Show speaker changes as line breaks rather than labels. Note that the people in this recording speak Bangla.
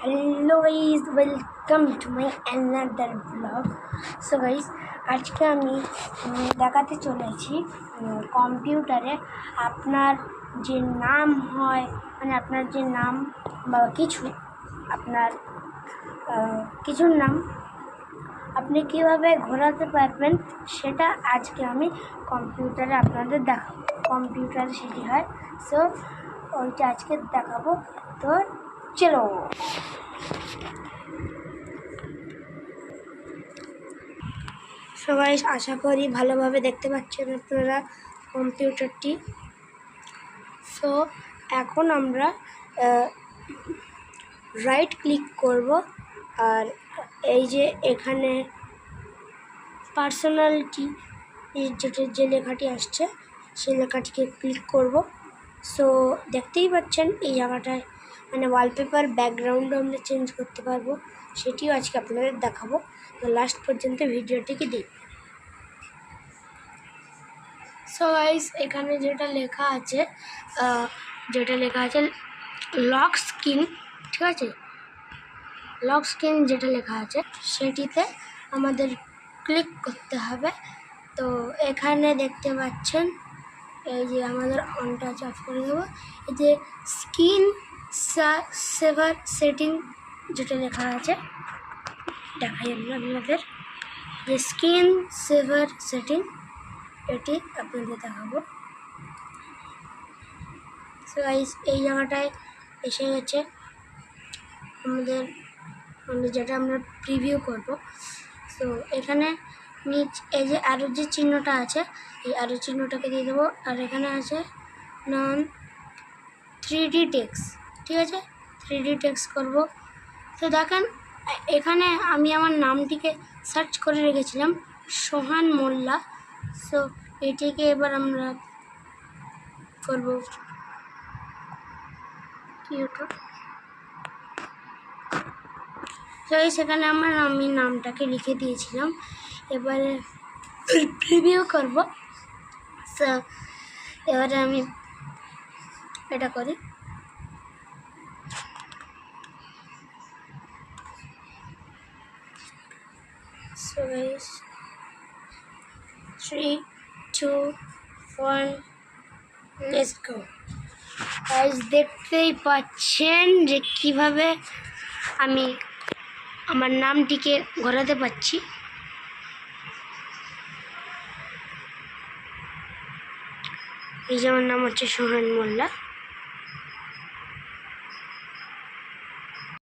Hello guys, welcome to my another blog. So guys, আজকে আমি দেখাতে চলেছি কম্পিউটারে আপনার যে নাম হয়, মানে আপনার যে নাম বা কিছু আপনার কিছুর নাম আপনি কীভাবে ঘোরাতে পারবেন সেটা আজকে আমি কম্পিউটারে আপনাদের দেখাবো। কম্পিউটারে সেটি হয়, সো ওইটা আজকে দেখাবো। তো চলো। সবাই আশা করি ভালোভাবে দেখতে পাচ্ছেন আপনারা কম্পিউটারটি। সো এখন আমরা রাইট ক্লিক করব, আর এই যে এখানে পার্সোনালিটি যেটা যে লেখাটি আসছে সেই লেখাটিকে ক্লিক করব। সো দেখতেই পাচ্ছেন এই জায়গাটায় মানে ওয়ালপেপার ব্যাকগ্রাউন্ডও আমরা চেঞ্জ করতে পারবো, সেটিও আজকে আপনাদের দেখাবো। তো লাস্ট পর্যন্ত ভিডিওটিকে দেখুন। সো গাইস, এখানে যেটা লেখা আছে লক স্ক্রিন, ঠিক আছে, লক স্ক্রিন যেটা লেখা আছে সেটিতে আমাদের ক্লিক করতে হবে। তো এখানে দেখতে পাচ্ছেন এই যে আমাদের অনটা অফ করে দেবো। এই যে স্ক্রিন সেভার সেটিং যেটা লেখা আছে দেখাই আপনাদের, যে স্ক্রিন সেভার সেটিং এটি আপনাদের দেখাবো। সো গাইস, এই জায়গাটায় এসে গেছে আমাদের যেটা আমরা প্রিভিউ করব। সো এখানে এই যে আরও যে চিহ্নটা আছে এই আরও চিহ্নটাকে দিয়ে দেবো, আর এখানে আছে নন 3D টেক্সট, ঠিক আছে, 3D টেক্সট করব। তো দেখেন এখানে আমি আমার নামটিকে সার্চ করে রেখেছিলাম সোহান মোল্লা। সো এটিকে এবার আমরা করব ইউটিউব। তো সেখানে আমি নামটাকে লিখে দিয়েছিলাম, এবারে প্রিভিউ করব। সো এবারে আমি এটা করি। So guys, 3, 2, 1, let's go. Guys, দেখতেই পাচ্ছেন যে কিভাবে আমি আমার নামটিকে ঘোরাতে পারছি। এই যে আমার নাম হচ্ছে সোহান মোল্লা।